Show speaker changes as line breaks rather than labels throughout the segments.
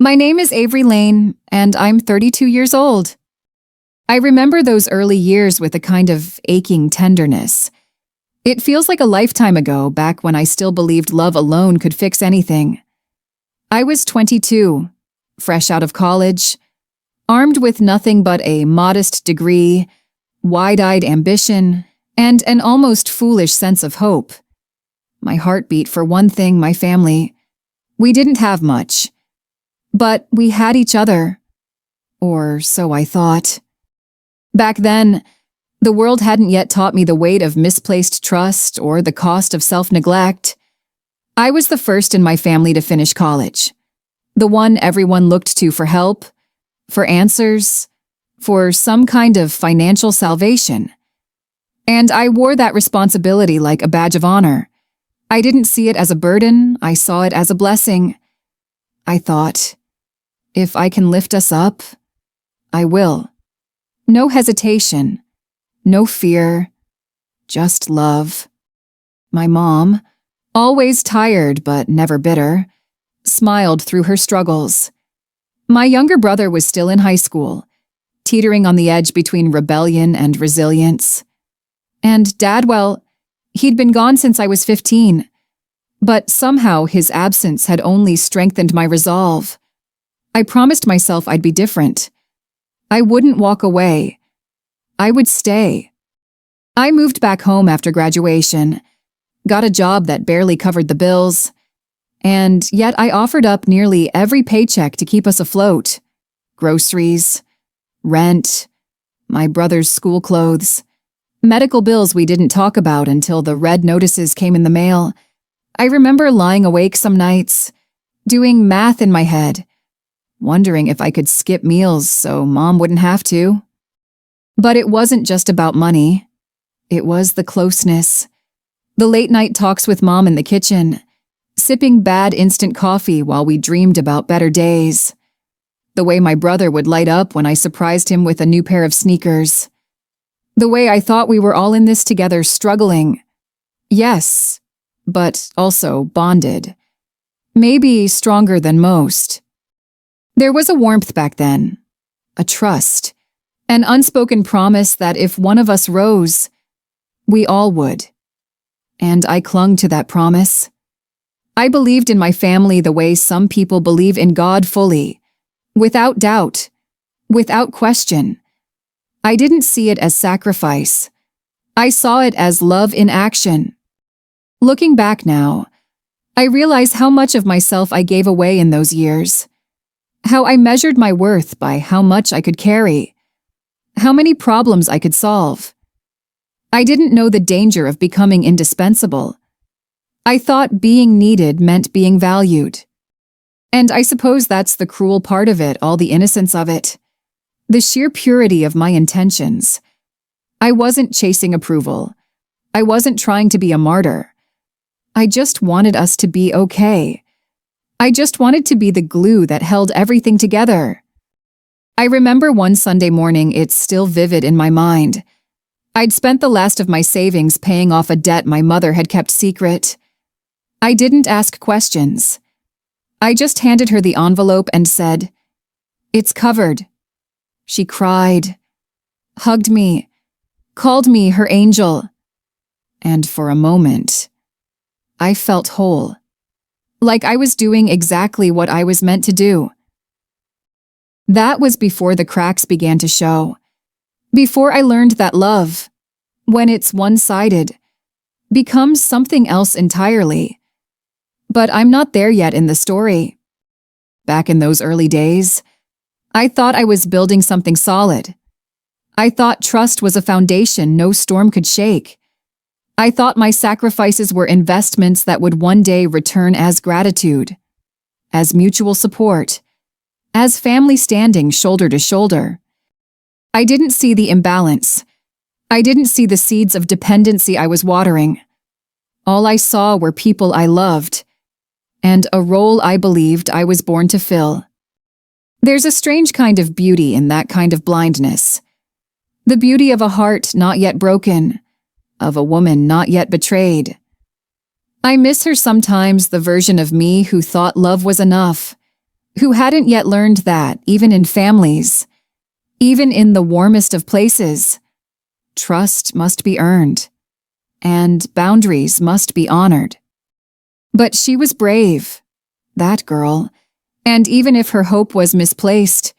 My name is Avery Lane, and I'm 32 years old. I remember those early years with a kind of aching tenderness. It feels like a lifetime ago, back when I still believed love alone could fix anything. I was 22, fresh out of college, armed with nothing but a modest degree, wide-eyed ambition, and an almost foolish sense of hope. My heart beat for one thing: my family. We didn't have much, but we had each other. Or so I thought. Back then, the world hadn't yet taught me the weight of misplaced trust or the cost of self-neglect. I was the first in my family to finish college, the one everyone looked to for help, for answers, for some kind of financial salvation. And I wore that responsibility like a badge of honor. I didn't see it as a burden, I saw it as a blessing. I thought, if I can lift us up, I will. No hesitation, no fear, just love. My mom, always tired but never bitter, smiled through her struggles. My younger brother was still in high school, teetering on the edge between rebellion and resilience. And Dad, well, he'd been gone since I was 15, but somehow his absence had only strengthened my resolve. I promised myself I'd be different. I wouldn't walk away. I would stay. I moved back home after graduation, got a job that barely covered the bills, and yet I offered up nearly every paycheck to keep us afloat. Groceries, rent, my brother's school clothes, medical bills we didn't talk about until the red notices came in the mail. I remember lying awake some nights, doing math in my head, wondering if I could skip meals so Mom wouldn't have to. But it wasn't just about money. It was the closeness. The late-night talks with Mom in the kitchen, sipping bad instant coffee while we dreamed about better days. The way my brother would light up when I surprised him with a new pair of sneakers. The way I thought we were all in this together, struggling. Yes, but also bonded. Maybe stronger than most. There was a warmth back then, a trust, an unspoken promise that if one of us rose, we all would. And I clung to that promise. I believed in my family the way some people believe in God fully, without doubt, without question. I didn't see it as sacrifice. I saw it as love in action. Looking back now, I realize how much of myself I gave away in those years. How I measured my worth by how much I could carry. How many problems I could solve. I didn't know the danger of becoming indispensable. I thought being needed meant being valued. And I suppose that's the cruel part of it, all the innocence of it. The sheer purity of my intentions. I wasn't chasing approval. I wasn't trying to be a martyr. I just wanted us to be okay. I just wanted to be the glue that held everything together. I remember one Sunday morning, it's still vivid in my mind. I'd spent the last of my savings paying off a debt my mother had kept secret. I didn't ask questions. I just handed her the envelope and said, "It's covered." She cried, hugged me, called me her angel. And for a moment, I felt whole. Like I was doing exactly what I was meant to do. That was before the cracks began to show. Before I learned that love, when it's one-sided, becomes something else entirely. But I'm not there yet in the story. Back in those early days, I thought I was building something solid. I thought trust was a foundation no storm could shake. I thought my sacrifices were investments that would one day return as gratitude, as mutual support, as family standing shoulder to shoulder. I didn't see the imbalance. I didn't see the seeds of dependency I was watering. All I saw were people I loved, and a role I believed I was born to fill. There's a strange kind of beauty in that kind of blindness. The beauty of a heart not yet broken, of a woman not yet betrayed. I miss her sometimes, the version of me who thought love was enough, who hadn't yet learned that, even in families, even in the warmest of places, trust must be earned, and boundaries must be honored. But she was brave, that girl, and even if her hope was misplaced,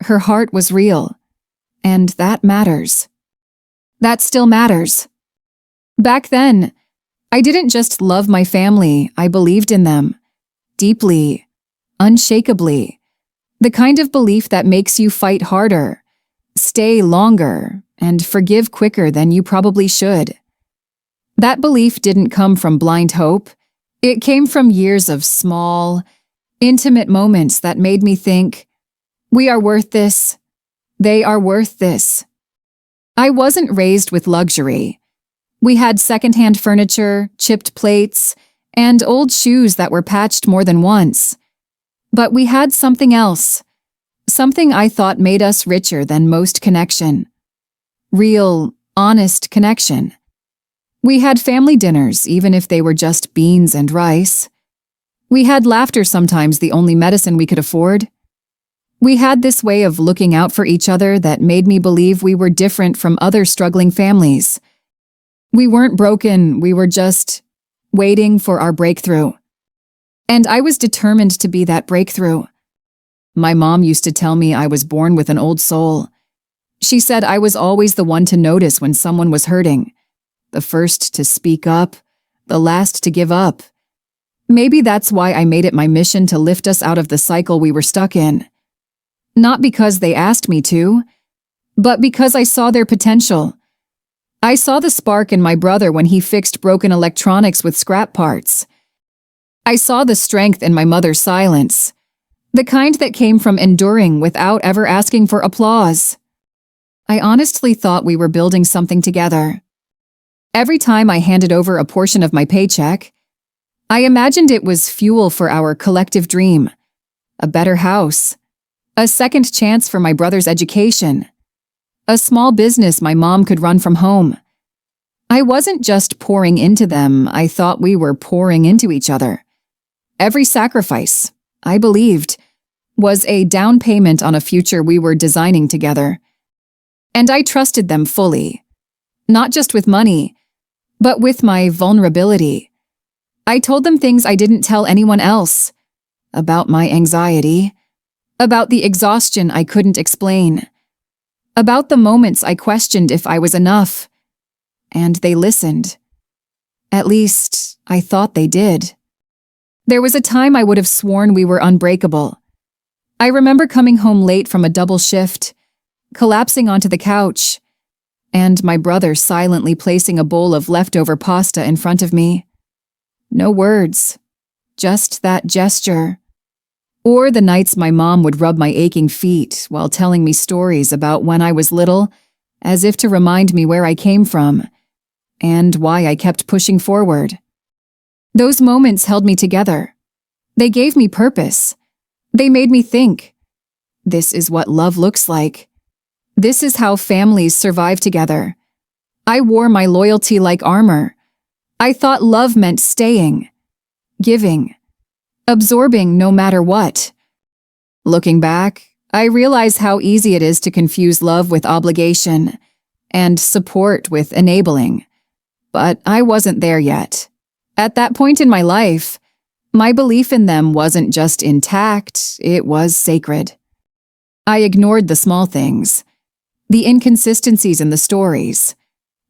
her heart was real, and that matters. That still matters. Back then, I didn't just love my family, I believed in them, deeply, unshakably, the kind of belief that makes you fight harder, stay longer, and forgive quicker than you probably should. That belief didn't come from blind hope. It came from years of small, intimate moments that made me think, we are worth this. They are worth this. I wasn't raised with luxury. We had secondhand furniture, chipped plates, and old shoes that were patched more than once. But we had something else, something I thought made us richer than most connection. Real, honest connection. We had family dinners, even if they were just beans and rice. We had laughter sometimes, the only medicine we could afford. We had this way of looking out for each other that made me believe we were different from other struggling families. We weren't broken, we were just waiting for our breakthrough. And I was determined to be that breakthrough. My mom used to tell me I was born with an old soul. She said I was always the one to notice when someone was hurting, the first to speak up, the last to give up. Maybe that's why I made it my mission to lift us out of the cycle we were stuck in. Not because they asked me to, but because I saw their potential. I saw the spark in my brother when he fixed broken electronics with scrap parts. I saw the strength in my mother's silence, the kind that came from enduring without ever asking for applause. I honestly thought we were building something together. Every time I handed over a portion of my paycheck, I imagined it was fuel for our collective dream, a better house, a second chance for my brother's education, a small business my mom could run from home. I wasn't just pouring into them, I thought we were pouring into each other. Every sacrifice, I believed, was a down payment on a future we were designing together. And I trusted them fully, not just with money, but with my vulnerability. I told them things I didn't tell anyone else, about my anxiety, about the exhaustion I couldn't explain, about the moments I questioned if I was enough. And they listened. At least, I thought they did. There was a time I would have sworn we were unbreakable. I remember coming home late from a double shift, collapsing onto the couch, and my brother silently placing a bowl of leftover pasta in front of me. No words, just that gesture. Or the nights my mom would rub my aching feet while telling me stories about when I was little, as if to remind me where I came from and why I kept pushing forward. Those moments held me together. They gave me purpose. They made me think. This is what love looks like. This is how families survive together. I wore my loyalty like armor. I thought love meant staying, giving, absorbing no matter what. Looking back, I realize how easy it is to confuse love with obligation and support with enabling. But I wasn't there yet. At that point in my life, my belief in them wasn't just intact, it was sacred. I ignored the small things, the inconsistencies in the stories,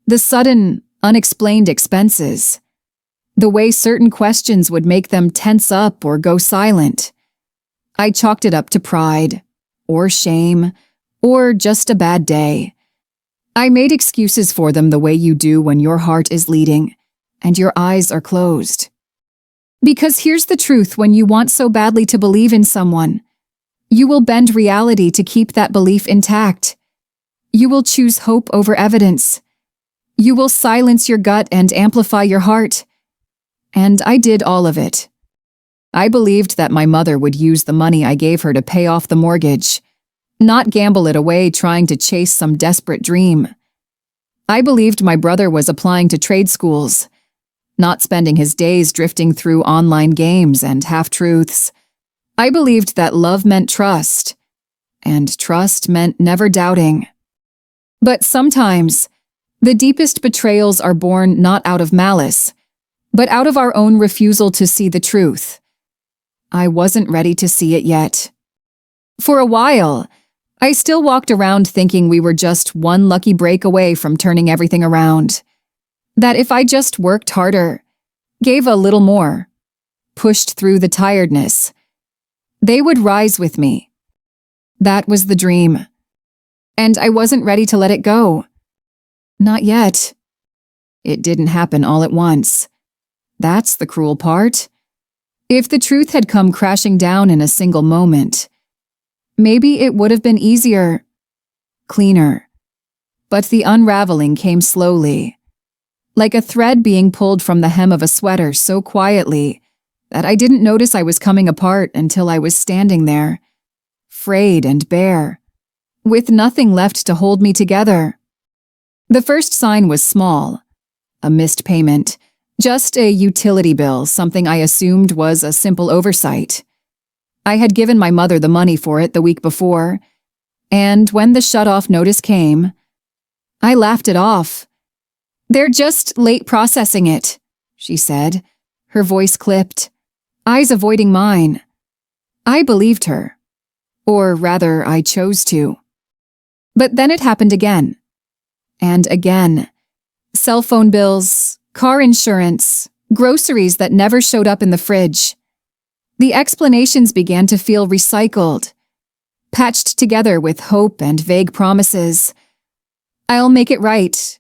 the sudden, unexplained expenses, the way certain questions would make them tense up or go silent. I chalked it up to pride, or shame, or just a bad day. I made excuses for them the way you do when your heart is leading and your eyes are closed. Because here's the truth: when you want so badly to believe in someone, you will bend reality to keep that belief intact. You will choose hope over evidence. You will silence your gut and amplify your heart. And I did all of it. I believed that my mother would use the money I gave her to pay off the mortgage, not gamble it away trying to chase some desperate dream. I believed my brother was applying to trade schools, not spending his days drifting through online games and half-truths. I believed that love meant trust, and trust meant never doubting. But sometimes, the deepest betrayals are born not out of malice, but out of our own refusal to see the truth. I wasn't ready to see it yet. For a while, I still walked around thinking we were just one lucky break away from turning everything around. That if I just worked harder, gave a little more, pushed through the tiredness, they would rise with me. That was the dream. And I wasn't ready to let it go. Not yet. It didn't happen all at once. That's the cruel part. If the truth had come crashing down in a single moment, maybe it would have been easier, cleaner. But the unraveling came slowly, like a thread being pulled from the hem of a sweater so quietly that I didn't notice I was coming apart until I was standing there, frayed and bare, with nothing left to hold me together. The first sign was small, a missed payment, just a utility bill, something I assumed was a simple oversight. I had given my mother the money for it the week before, and when the shut-off notice came, I laughed it off. "They're just late processing it," she said, her voice clipped, eyes avoiding mine. I believed her. Or rather, I chose to. But then it happened again. And again. Cell phone bills, car insurance, groceries that never showed up in the fridge. The explanations began to feel recycled, patched together with hope and vague promises. "I'll make it right.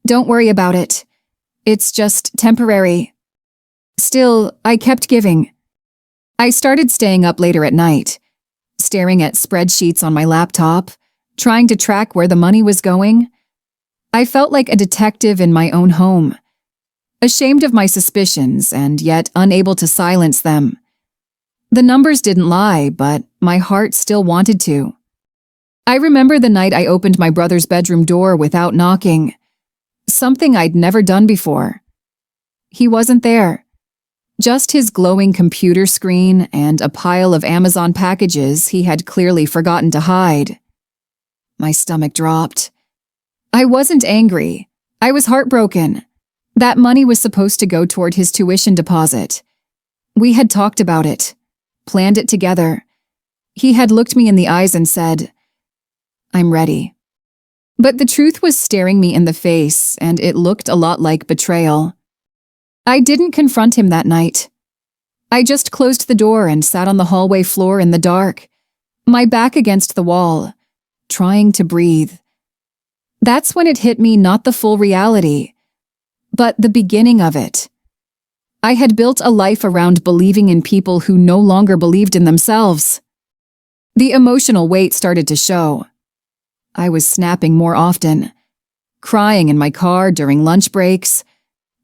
Don't worry about it. It's just temporary." Still, I kept giving. I started staying up later at night, staring at spreadsheets on my laptop, trying to track where the money was going. I felt like a detective in my own home, ashamed of my suspicions and yet unable to silence them. The numbers didn't lie, but my heart still wanted to. I remember the night I opened my brother's bedroom door without knocking, something I'd never done before. He wasn't there. Just his glowing computer screen and a pile of Amazon packages he had clearly forgotten to hide. My stomach dropped. I wasn't angry. I was heartbroken. That money was supposed to go toward his tuition deposit. We had talked about it, planned it together. He had looked me in the eyes and said, "I'm ready." But the truth was staring me in the face, and it looked a lot like betrayal. I didn't confront him that night. I just closed the door and sat on the hallway floor in the dark, my back against the wall, trying to breathe. That's when it hit me, not the full reality, but the beginning of it. I had built a life around believing in people who no longer believed in themselves. The emotional weight started to show. I was snapping more often, crying in my car during lunch breaks,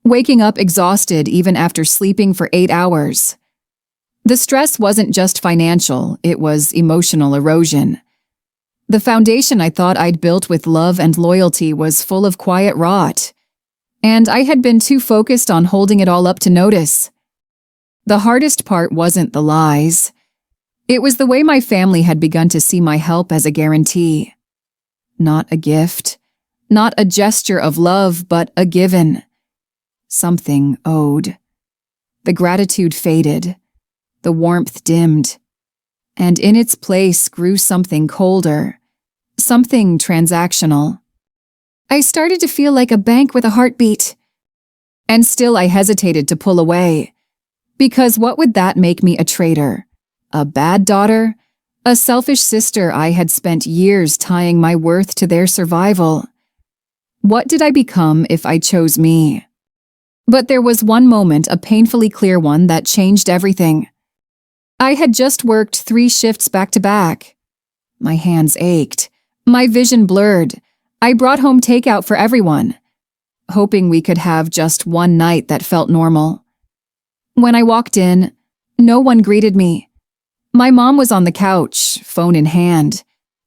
waking up exhausted even after sleeping for 8 hours. The stress wasn't just financial, it was emotional erosion. The foundation I thought I'd built with love and loyalty was full of quiet rot, and I had been too focused on holding it all up to notice. The hardest part wasn't the lies. It was the way my family had begun to see my help as a guarantee. Not a gift, not a gesture of love, but a given. Something owed. The gratitude faded, the warmth dimmed, and in its place grew something colder, something transactional. I started to feel like a bank with a heartbeat. And still I hesitated to pull away, because what would that make me, a traitor? A bad daughter? A selfish sister I had spent years tying my worth to their survival? What did I become if I chose me? But there was one moment, a painfully clear one, that changed everything. I had just worked 3 shifts back to back. My hands ached, my vision blurred. I brought home takeout for everyone, hoping we could have just one night that felt normal. When I walked in, no one greeted me. My mom was on the couch, phone in hand.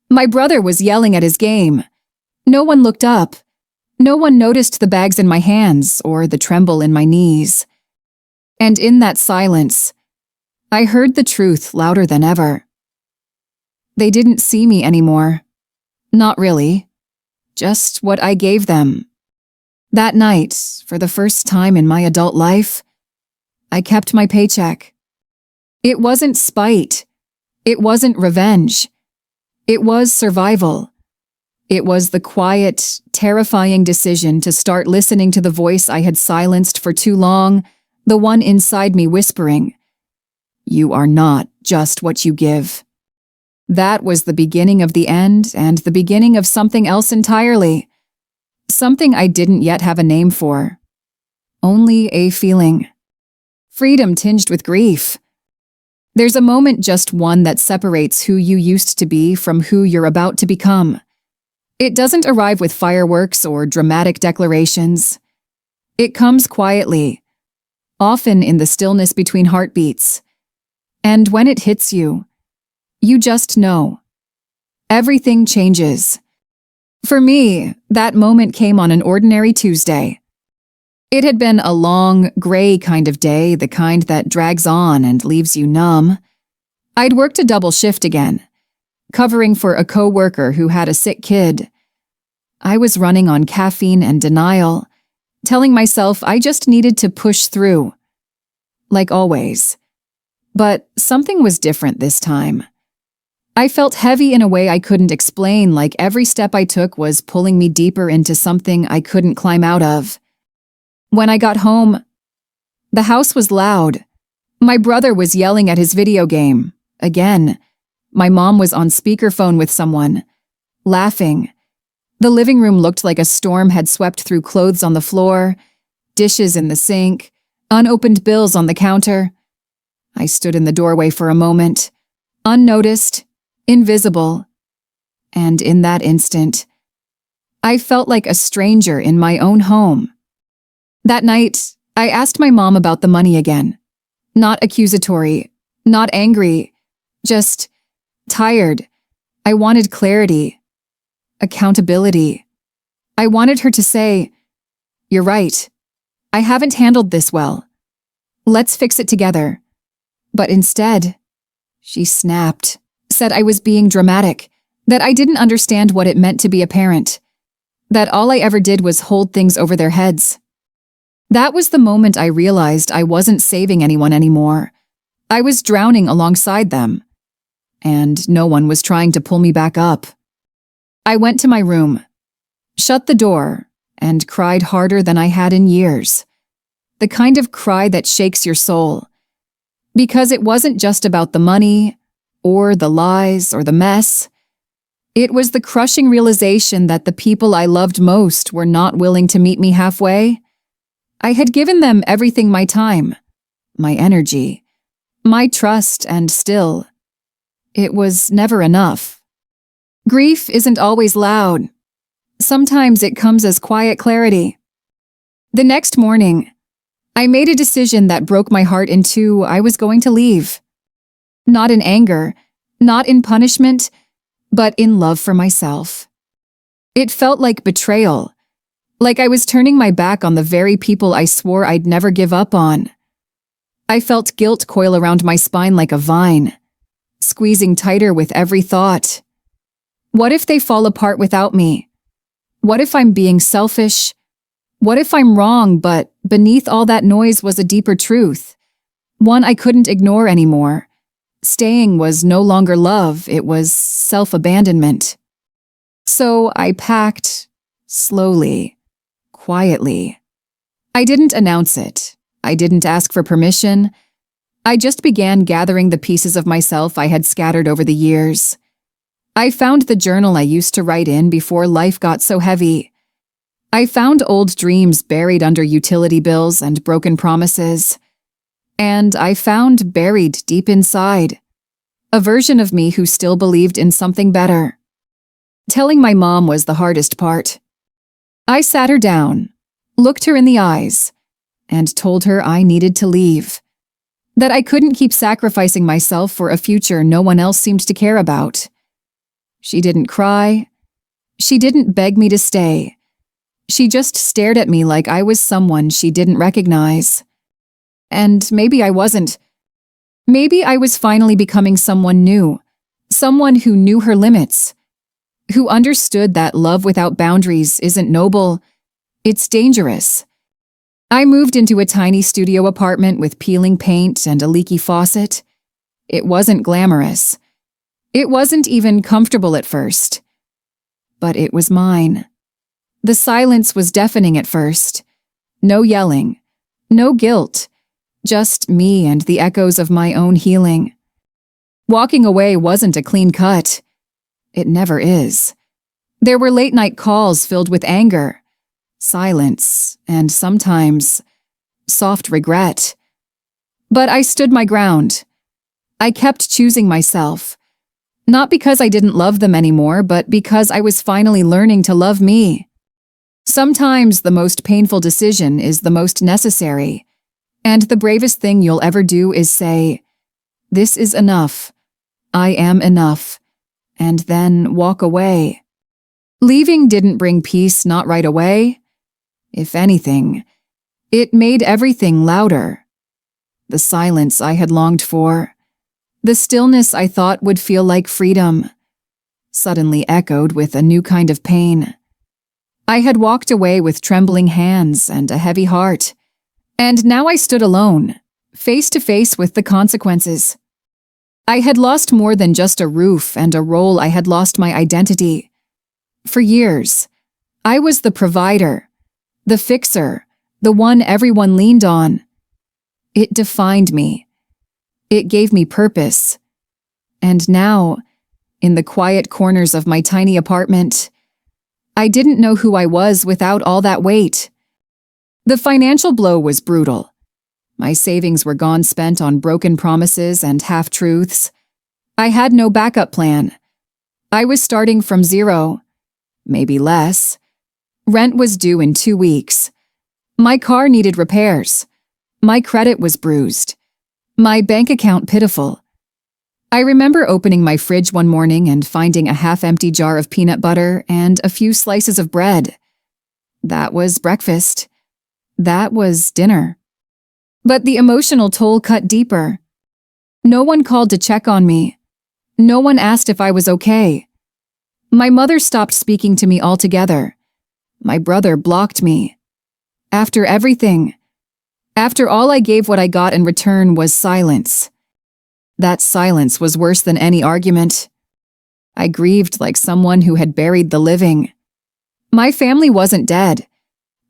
My brother was yelling at his game. No one looked up. No one noticed the bags in my hands or the tremble in my knees. And in that silence, I heard the truth louder than ever. They didn't see me anymore. Not really. Just what I gave them. That night, for the first time in my adult life, I kept my paycheck. It wasn't spite. It wasn't revenge. It was survival. It was the quiet, terrifying decision to start listening to the voice I had silenced for too long, the one inside me whispering, "You are not just what you give." That was the beginning of the end and the beginning of something else entirely. Something I didn't yet have a name for. Only a feeling. Freedom tinged with grief. There's a moment, just one, that separates who you used to be from who you're about to become. It doesn't arrive with fireworks or dramatic declarations. It comes quietly, often in the stillness between heartbeats. And when it hits you, you just know. Everything changes. For me, that moment came on an ordinary Tuesday. It had been a long, gray kind of day, the kind that drags on and leaves you numb. I'd worked a double shift again, covering for a coworker who had a sick kid. I was running on caffeine and denial, telling myself I just needed to push through. Like always. But something was different this time. I felt heavy in a way I couldn't explain, like every step I took was pulling me deeper into something I couldn't climb out of. When I got home, the house was loud. My brother was yelling at his video game. Again. My mom was on speakerphone with someone, laughing. The living room looked like a storm had swept through, clothes on the floor, dishes in the sink, unopened bills on the counter. I stood in the doorway for a moment, unnoticed, invisible. And in that instant, I felt like a stranger in my own home. That night, I asked my mom about the money again. Not accusatory, not angry, just tired. I wanted clarity, accountability. I wanted her to say, "You're right. I haven't handled this well. Let's fix it together." But instead, she snapped, said I was being dramatic, that I didn't understand what it meant to be a parent, that all I ever did was hold things over their heads. That was the moment I realized I wasn't saving anyone anymore. I was drowning alongside them, and no one was trying to pull me back up. I went to my room, shut the door, and cried harder than I had in years. The kind of cry that shakes your soul. Because it wasn't just about the money, or the lies, or the mess. It was the crushing realization that the people I loved most were not willing to meet me halfway. I had given them everything: my time, my energy, my trust, and still, it was never enough. Grief isn't always loud. Sometimes it comes as quiet clarity. The next morning, I made a decision that broke my heart in two. I was going to leave. Not in anger, not in punishment, but in love for myself. It felt like betrayal, like I was turning my back on the very people I swore I'd never give up on. I felt guilt coil around my spine like a vine, squeezing tighter with every thought. What if they fall apart without me? What if I'm being selfish? What if I'm wrong, but beneath all that noise was a deeper truth, one I couldn't ignore anymore? Staying was no longer love, it was self-abandonment. So I packed, slowly, quietly. I didn't announce it. I didn't ask for permission. I just began gathering the pieces of myself I had scattered over the years. I found the journal I used to write in before life got so heavy. I found old dreams buried under utility bills and broken promises. And I found, buried deep inside, a version of me who still believed in something better. Telling my mom was the hardest part. I sat her down, looked her in the eyes, and told her I needed to leave. That I couldn't keep sacrificing myself for a future no one else seemed to care about. She didn't cry. She didn't beg me to stay. She just stared at me like I was someone she didn't recognize. And maybe I wasn't. Maybe I was finally becoming someone new, someone who knew her limits, who understood that love without boundaries isn't noble, it's dangerous. I moved into a tiny studio apartment with peeling paint and a leaky faucet. It wasn't glamorous. It wasn't even comfortable at first. But it was mine. The silence was deafening at first. No yelling, no guilt, just me and the echoes of my own healing. Walking away wasn't a clean cut. It never is. There were late-night calls filled with anger, silence, and sometimes soft regret. But I stood my ground. I kept choosing myself, not because I didn't love them anymore, but because I was finally learning to love me. Sometimes the most painful decision is the most necessary, and the bravest thing you'll ever do is say, "This is enough. I am enough," and then walk away. Leaving didn't bring peace, not right away. If anything, it made everything louder. The silence I had longed for, the stillness I thought would feel like freedom, suddenly echoed with a new kind of pain. I had walked away with trembling hands and a heavy heart, and now I stood alone, face to face with the consequences. I had lost more than just a roof and a role. I had lost my identity. For years, I was the provider, the fixer, the one everyone leaned on. It defined me. It gave me purpose. And now, in the quiet corners of my tiny apartment, I didn't know who I was without all that weight. The financial blow was brutal. My savings were gone, spent on broken promises and half-truths. I had no backup plan. I was starting from zero, maybe less. Rent was due in 2 weeks. My car needed repairs. My credit was bruised. My bank account pitiful. I remember opening my fridge one morning and finding a half-empty jar of peanut butter and a few slices of bread. That was breakfast. That was dinner. But the emotional toll cut deeper. No one called to check on me. No one asked if I was okay. My mother stopped speaking to me altogether. My brother blocked me. After everything, after all I gave, what I got in return was silence. That silence was worse than any argument. I grieved like someone who had buried the living. My family wasn't dead,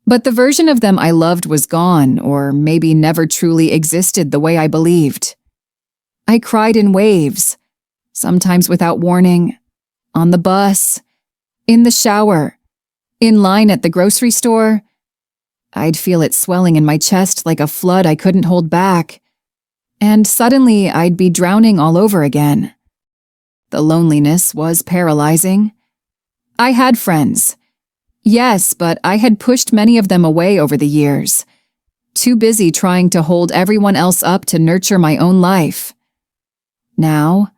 but the version of them I loved was gone, or maybe never truly existed the way I believed. I cried in waves, sometimes without warning, on the bus, in the shower, in line at the grocery store. I'd feel it swelling in my chest like a flood I couldn't hold back. And suddenly I'd be drowning all over again. The loneliness was paralyzing. I had friends. Yes, but I had pushed many of them away over the years. Too busy trying to hold everyone else up to nurture my own life. Now,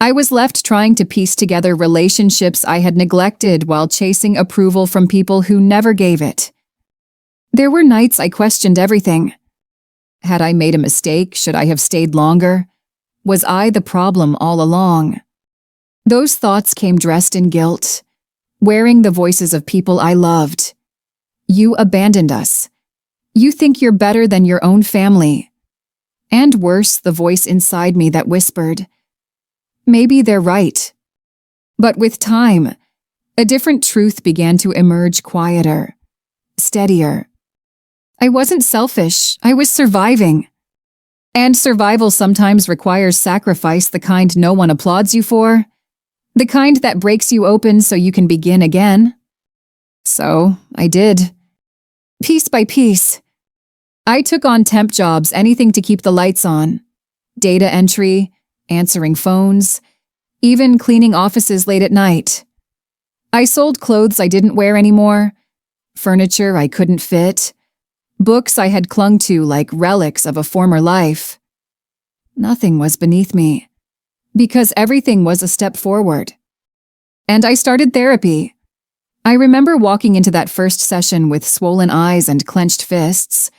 I was left trying to piece together relationships I had neglected while chasing approval from people who never gave it. There were nights I questioned everything. Had I made a mistake? Should I have stayed longer? Was I the problem all along? Those thoughts came dressed in guilt, wearing the voices of people I loved. You abandoned us. You think you're better than your own family. And worse, the voice inside me that whispered, maybe they're right. But with time, a different truth began to emerge, quieter, steadier. I wasn't selfish, I was surviving. And survival sometimes requires sacrifice, the kind no one applauds you for, the kind that breaks you open so you can begin again. So I did. Piece by piece. I took on temp jobs, anything to keep the lights on. Data entry, answering phones, even cleaning offices late at night. I sold clothes I didn't wear anymore, furniture I couldn't fit, books I had clung to like relics of a former life. Nothing was beneath me, because everything was a step forward. And I started therapy. I remember walking into that first session with swollen eyes and clenched fists,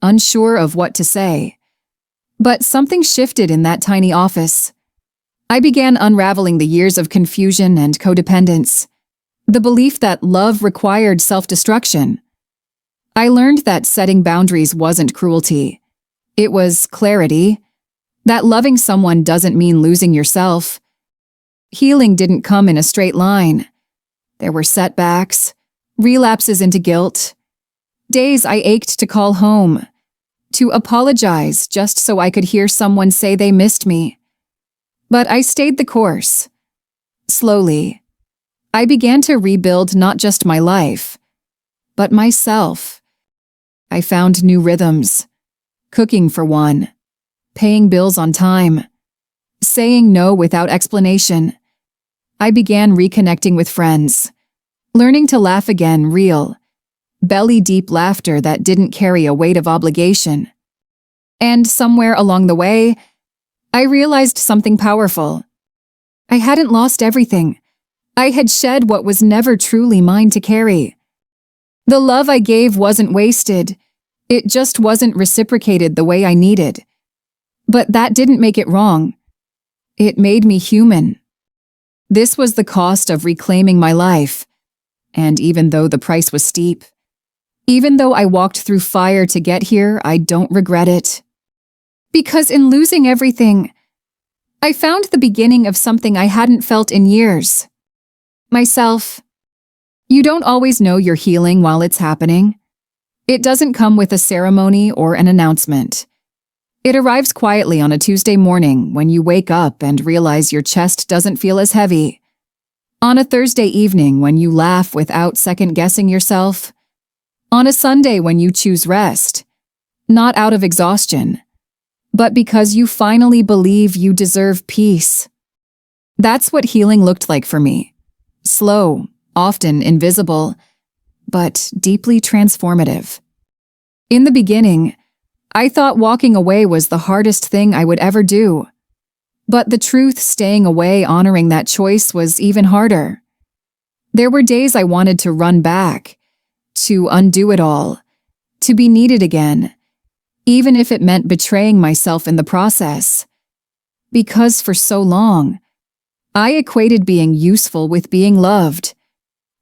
unsure of what to say. But something shifted in that tiny office. I began unraveling the years of confusion and codependence, the belief that love required self-destruction. I learned that setting boundaries wasn't cruelty. It was clarity, that loving someone doesn't mean losing yourself. Healing didn't come in a straight line. There were setbacks, relapses into guilt, days I ached to call home, to apologize just so I could hear someone say they missed me. But I stayed the course. Slowly, I began to rebuild not just my life, but myself. I found new rhythms, cooking for one, paying bills on time, saying no without explanation. I began reconnecting with friends, learning to laugh again real, belly-deep laughter that didn't carry a weight of obligation. And somewhere along the way, I realized something powerful. I hadn't lost everything. I had shed what was never truly mine to carry. The love I gave wasn't wasted. It just wasn't reciprocated the way I needed. But that didn't make it wrong. It made me human. This was the cost of reclaiming my life. And even though the price was steep, even though I walked through fire to get here, I don't regret it. Because in losing everything, I found the beginning of something I hadn't felt in years. Myself. You don't always know you're healing while it's happening. It doesn't come with a ceremony or an announcement. It arrives quietly on a Tuesday morning when you wake up and realize your chest doesn't feel as heavy. On a Thursday evening when you laugh without second-guessing yourself. On a Sunday when you choose rest, not out of exhaustion, but because you finally believe you deserve peace. That's what healing looked like for me. Slow, often invisible, but deeply transformative. In the beginning, I thought walking away was the hardest thing I would ever do. But the truth, staying away, honoring that choice, was even harder. There were days I wanted to run back, to undo it all, to be needed again, even if it meant betraying myself in the process. Because for so long, I equated being useful with being loved.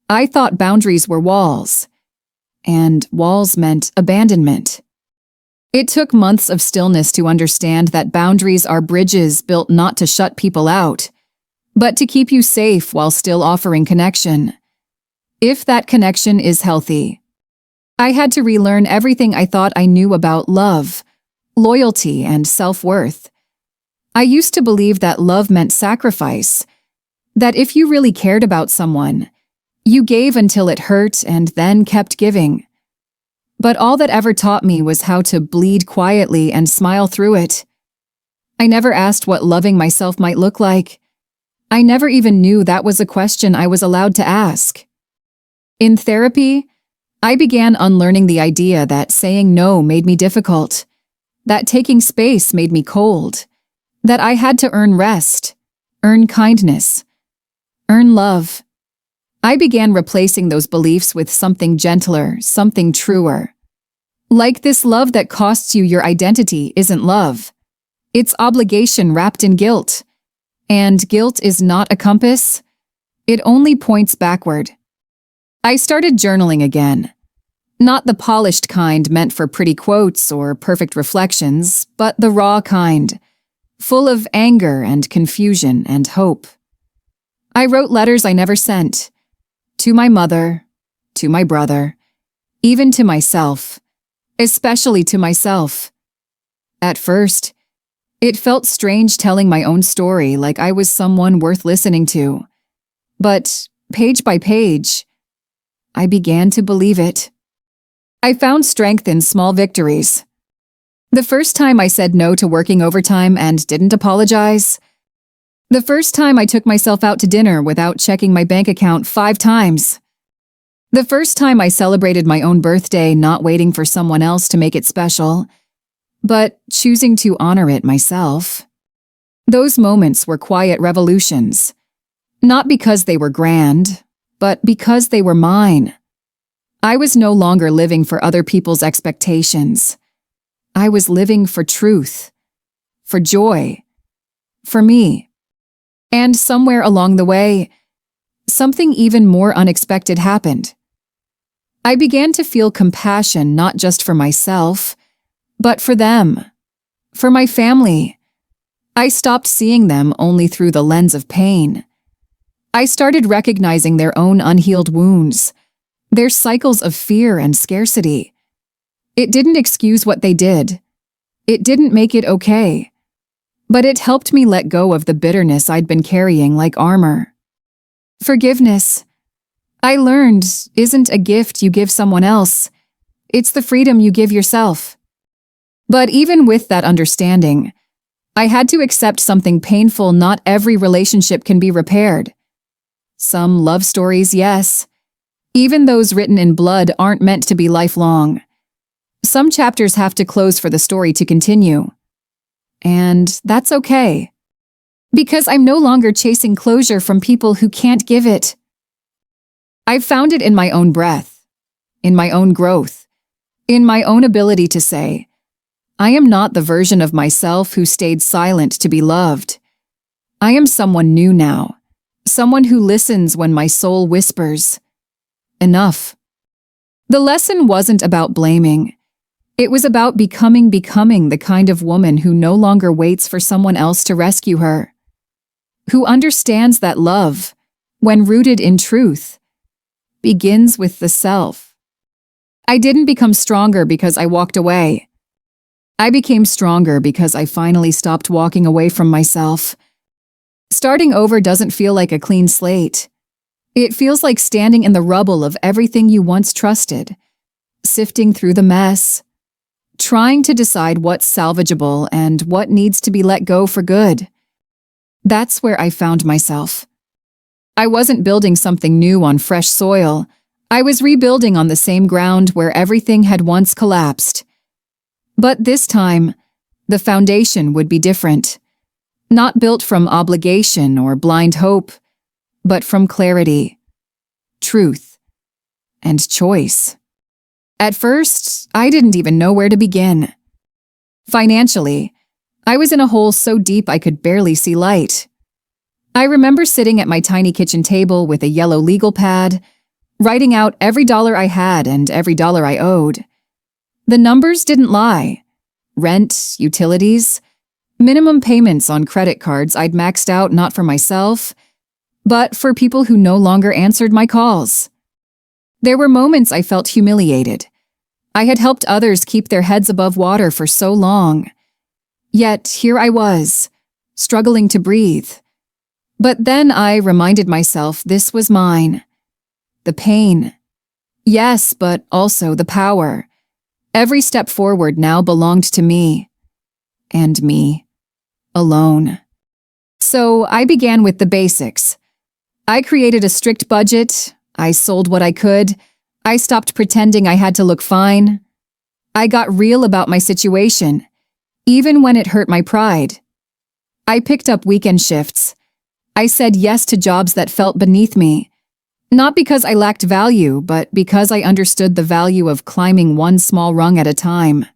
I thought boundaries were walls, and walls meant abandonment. It took months of stillness to understand that boundaries are bridges built not to shut people out, but to keep you safe while still offering connection. If that connection is healthy. I had to relearn everything I thought I knew about love, loyalty, and self-worth. I used to believe that love meant sacrifice, that if you really cared about someone, you gave until it hurt and then kept giving. But all that ever taught me was how to bleed quietly and smile through it. I never asked what loving myself might look like. I never even knew that was a question I was allowed to ask. In therapy, I began unlearning the idea that saying no made me difficult, that taking space made me cold, that I had to earn rest, earn kindness, earn love. I began replacing those beliefs with something gentler, something truer. Like this love that costs you your identity isn't love. It's obligation wrapped in guilt. And guilt is not a compass. It only points backward. I started journaling again. Not the polished kind meant for pretty quotes or perfect reflections, but the raw kind, full of anger and confusion and hope. I wrote letters I never sent. To my mother, to my brother, even to myself, especially to myself. At first, it felt strange telling my own story like I was someone worth listening to. But page by page, I began to believe it. I found strength in small victories. The first time I said no to working overtime and didn't apologize. The first time I took myself out to dinner without checking my bank account 5 times. The first time I celebrated my own birthday not waiting for someone else to make it special, but choosing to honor it myself. Those moments were quiet revolutions, not because they were grand, but because they were mine. I was no longer living for other people's expectations. I was living for truth, for joy, for me. And somewhere along the way, something even more unexpected happened. I began to feel compassion not just for myself, but for them, for my family. I stopped seeing them only through the lens of pain. I started recognizing their own unhealed wounds, their cycles of fear and scarcity. It didn't excuse what they did. It didn't make it okay. But it helped me let go of the bitterness I'd been carrying like armor. Forgiveness, I learned, isn't a gift you give someone else. It's the freedom you give yourself. But even with that understanding, I had to accept something painful. Not every relationship can be repaired. Some love stories, yes. Even those written in blood aren't meant to be lifelong. Some chapters have to close for the story to continue. And that's okay. Because I'm no longer chasing closure from people who can't give it. I've found it in my own breath, in my own growth, in my own ability to say, I am not the version of myself who stayed silent to be loved. I am someone new now, someone who listens when my soul whispers, enough. The lesson wasn't about blaming. It was about becoming the kind of woman who no longer waits for someone else to rescue her, who understands that love, when rooted in truth, begins with the self. I didn't become stronger because I walked away. I became stronger because I finally stopped walking away from myself. Starting over doesn't feel like a clean slate. It feels like standing in the rubble of everything you once trusted, sifting through the mess, trying to decide what's salvageable and what needs to be let go for good. That's where I found myself. I wasn't building something new on fresh soil. I was rebuilding on the same ground where everything had once collapsed. But this time, the foundation would be different. Not built from obligation or blind hope, but from clarity, truth, and choice. At first, I didn't even know where to begin. Financially, I was in a hole so deep I could barely see light. I remember sitting at my tiny kitchen table with a yellow legal pad, writing out every dollar I had and every dollar I owed. The numbers didn't lie. Rent, utilities, minimum payments on credit cards I'd maxed out not for myself, but for people who no longer answered my calls. There were moments I felt humiliated. I had helped others keep their heads above water for so long. Yet here I was, struggling to breathe. But then I reminded myself this was mine. The pain. Yes, but also the power. Every step forward now belonged to me. And me. Alone. So I began with the basics. I created a strict budget. I sold what I could. I stopped pretending I had to look fine. I got real about my situation, even when it hurt my pride. I picked up weekend shifts. I said yes to jobs that felt beneath me. Not because I lacked value, but because I understood the value of climbing one small rung at a time.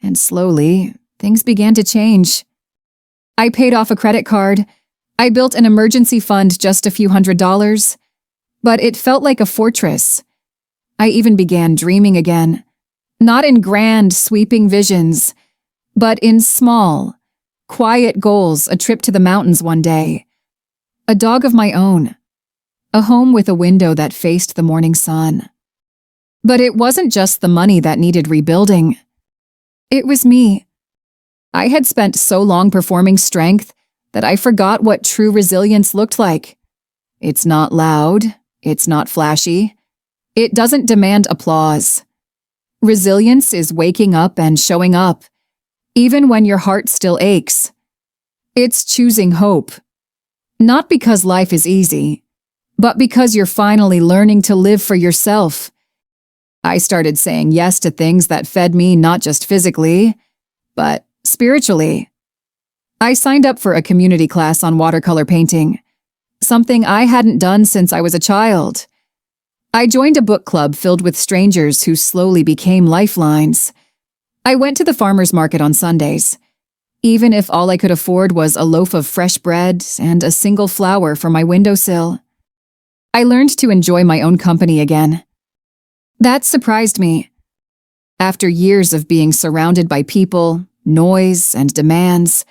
And slowly, things began to change. I paid off a credit card. I built an emergency fund just a few $100s. But it felt like a fortress. I even began dreaming again. Not in grand, sweeping visions, but in small, quiet goals. A trip to the mountains one day. A dog of my own. A home with a window that faced the morning sun. But it wasn't just the money that needed rebuilding. It was me. I had spent so long performing strength that I forgot what true resilience looked like. It's not loud. It's not flashy. It doesn't demand applause. Resilience is waking up and showing up, even when your heart still aches. It's choosing hope. Not because life is easy, but because you're finally learning to live for yourself. I started saying yes to things that fed me not just physically, but spiritually. I signed up for a community class on watercolor painting, something I hadn't done since I was a child. I joined a book club filled with strangers who slowly became lifelines. I went to the farmer's market on Sundays. even if all I could afford was a loaf of fresh bread and a single flower for my windowsill. I learned to enjoy my own company again. That surprised me. After years of being surrounded by people, noise, and demands,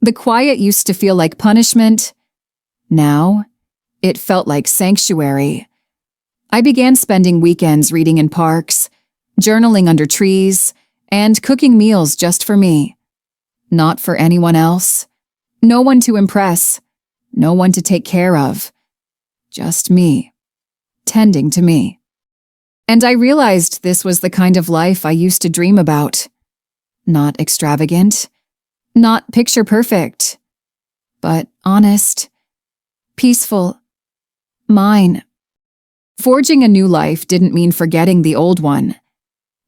the quiet used to feel like punishment. Now, it felt like sanctuary. I began spending weekends reading in parks, journaling under trees, and cooking meals just for me. Not for anyone else. No one to impress. No one to take care of. Just me. Tending to me. And I realized this was the kind of life I used to dream about. Not extravagant. Not picture perfect. But honest. Peaceful. Mine. Forging a new life didn't mean forgetting the old one.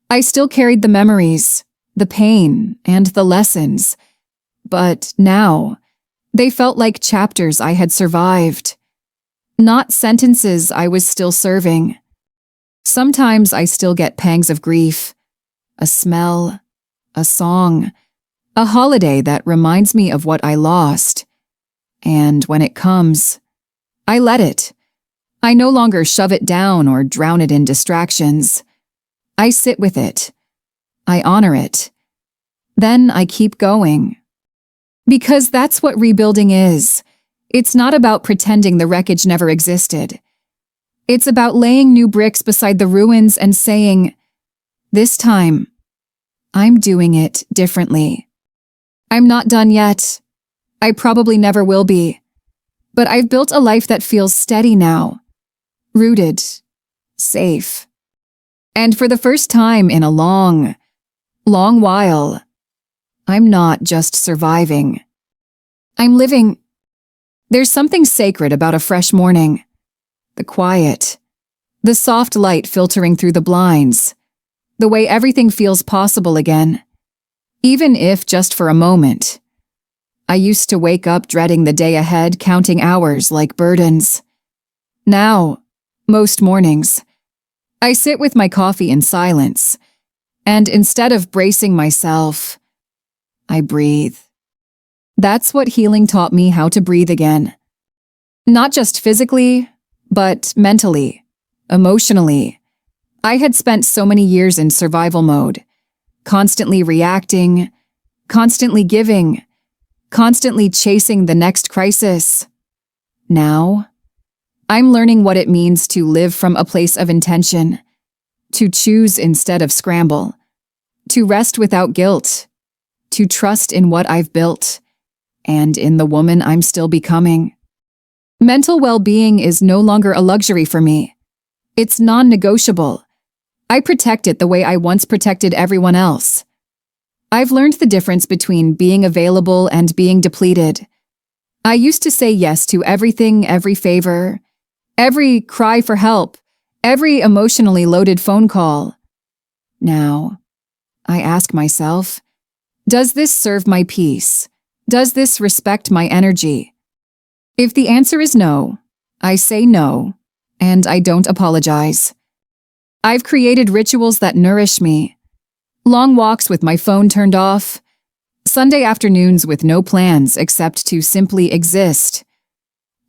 I still carried the memories, the pain, and the lessons. But now, they felt like chapters I had survived. Not sentences I was still serving. Sometimes I still get pangs of grief. A smell, a song, a holiday that reminds me of what I lost. And when it comes, I let it. I no longer shove it down or drown it in distractions. I sit with it. I honor it. Then I keep going. Because that's what rebuilding is. It's not about pretending the wreckage never existed. It's about laying new bricks beside the ruins and saying, this time, I'm doing it differently. I'm not done yet. I probably never will be. But I've built a life that feels steady now. Rooted. Safe. And for the first time in a long while, I'm not just surviving. I'm living. There's something sacred about a fresh morning. The quiet. The soft light filtering through the blinds. The way everything feels possible again. Even if just for a moment. I used to wake up dreading the day ahead, counting hours like burdens. Now, most mornings, I sit with my coffee in silence, and instead of bracing myself, I breathe. That's what healing taught me how to breathe again. Not just physically, but mentally, emotionally. I had spent so many years in survival mode, constantly reacting, constantly giving, constantly chasing the next crisis. Now, I'm learning what it means to live from a place of intention, to choose instead of scramble, to rest without guilt, to trust in what I've built, and in the woman I'm still becoming. Mental well-being is no longer a luxury for me. It's non-negotiable. I protect it the way I once protected everyone else. I've learned the difference between being available and being depleted. I used to say yes to everything, every favor, every cry for help, every emotionally loaded phone call. Now, I ask myself, does this serve my peace? Does this respect my energy? If the answer is no, I say no, and I don't apologize. I've created rituals that nourish me. Long walks with my phone turned off. Sunday afternoons with no plans except to simply exist.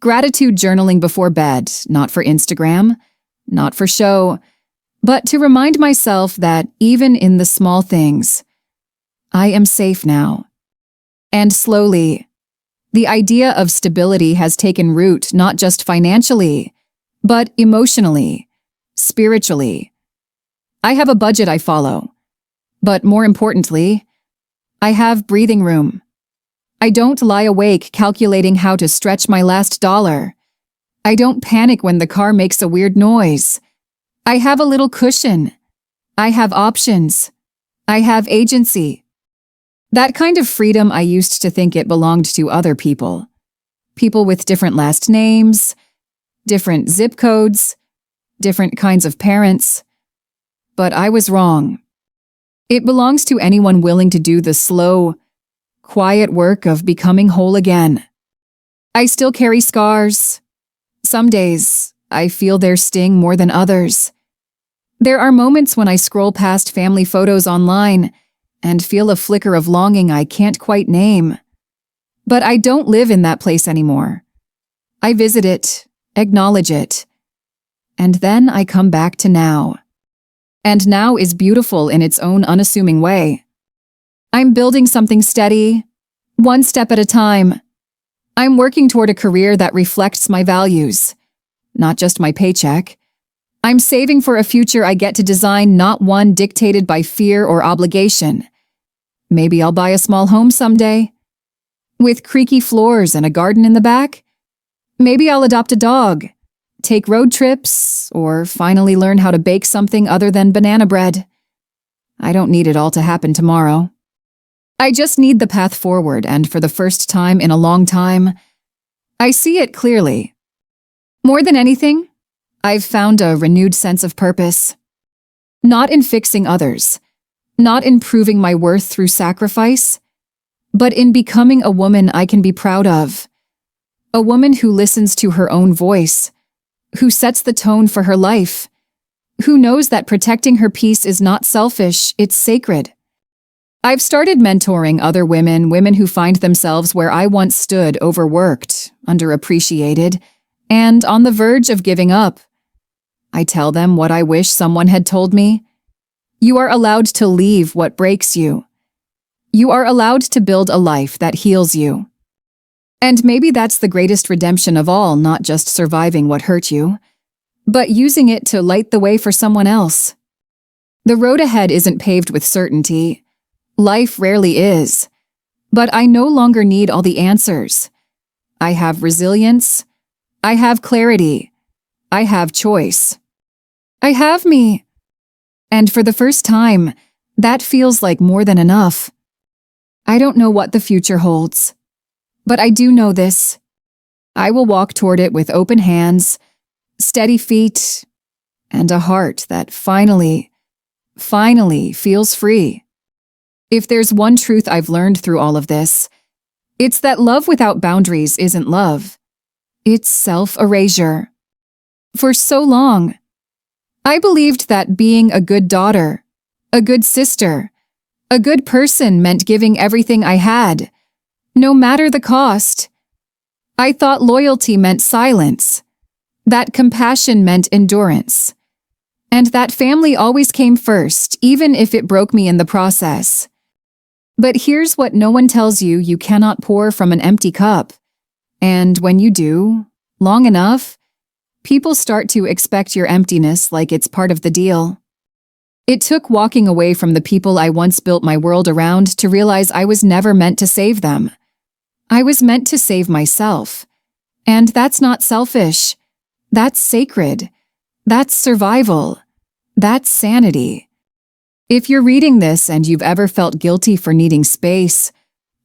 Gratitude journaling before bed, not for Instagram, not for show, but to remind myself that even in the small things, I am safe now. And slowly, the idea of stability has taken root not just financially, but emotionally, spiritually. I have a budget I follow, but more importantly, I have breathing room. I don't lie awake calculating how to stretch my last dollar. I don't panic when the car makes a weird noise. I have a little cushion. I have options. I have agency. That kind of freedom I used to think it belonged to other people. People with different last names, different zip codes, different kinds of parents. But I was wrong. It belongs to anyone willing to do the slow, quiet work of becoming whole again. I still carry scars. Some days, I feel their sting more than others. There are moments when I scroll past family photos online and feel a flicker of longing I can't quite name. But I don't live in that place anymore. I visit it, acknowledge it, and then I come back to now. And now is beautiful in its own unassuming way. I'm building something steady, one step at a time. I'm working toward a career that reflects my values, not just my paycheck. I'm saving for a future I get to design, not one dictated by fear or obligation. Maybe I'll buy a small home someday, with creaky floors and a garden in the back. Maybe I'll adopt a dog, take road trips, or finally learn how to bake something other than banana bread. I don't need it all to happen tomorrow. I just need the path forward, and for the first time in a long time, I see it clearly. More than anything, I've found a renewed sense of purpose. Not in fixing others, not in proving my worth through sacrifice, but in becoming a woman I can be proud of. A woman who listens to her own voice, who sets the tone for her life, who knows that protecting her peace is not selfish, it's sacred. I've started mentoring other women who find themselves where I once stood, overworked, underappreciated, and on the verge of giving up. I tell them what I wish someone had told me. You are allowed to leave what breaks you. You are allowed to build a life that heals you. And maybe that's the greatest redemption of all, not just surviving what hurt you, but using it to light the way for someone else. The road ahead isn't paved with certainty. Life rarely is. But I no longer need all the answers. I have resilience. I have clarity. I have choice. I have me. And for the first time, that feels like more than enough. I don't know what the future holds, but I do know this. I will walk toward it with open hands, steady feet, and a heart that finally feels free. If there's one truth I've learned through all of this, it's that love without boundaries isn't love. It's self-erasure. For so long, I believed that being a good daughter, a good sister, a good person meant giving everything I had, no matter the cost. I thought loyalty meant silence, that compassion meant endurance, and that family always came first, even if it broke me in the process. But here's what no one tells you: you cannot pour from an empty cup. And when you do, long enough, people start to expect your emptiness like it's part of the deal. It took walking away from the people I once built my world around to realize I was never meant to save them. I was meant to save myself. And that's not selfish. That's sacred. That's survival. That's sanity. If you're reading this and you've ever felt guilty for needing space,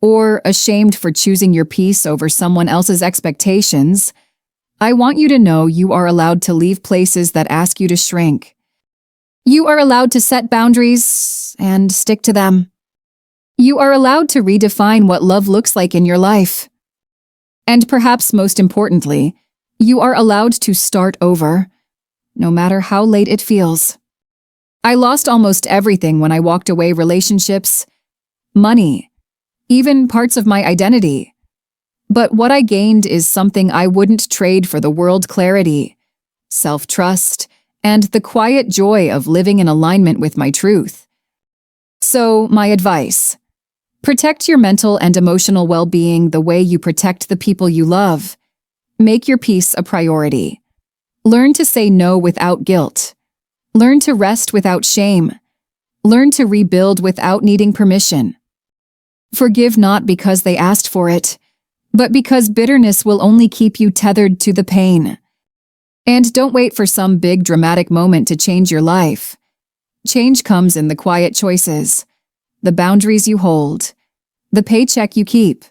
or ashamed for choosing your peace over someone else's expectations, I want you to know you are allowed to leave places that ask you to shrink. You are allowed to set boundaries and stick to them. You are allowed to redefine what love looks like in your life. And perhaps most importantly, you are allowed to start over, no matter how late it feels. I lost almost everything when I walked away: relationships, money, even parts of my identity. But what I gained is something I wouldn't trade for the world: clarity, self-trust, and the quiet joy of living in alignment with my truth. So, my advice: protect your mental and emotional well-being the way you protect the people you love. Make your peace a priority. Learn to say no without guilt. Learn to rest without shame. Learn to rebuild without needing permission. Forgive not because they asked for it, but because bitterness will only keep you tethered to the pain. And don't wait for some big dramatic moment to change your life. Change comes in the quiet choices, the boundaries you hold, the paycheck you keep,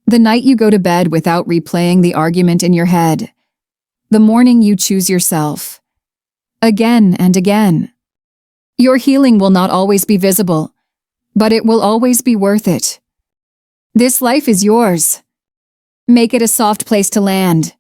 the night you go to bed without replaying the argument in your head, the morning you choose yourself. Again and again. Your healing will not always be visible, but it will always be worth it. This life is yours. Make it a soft place to land.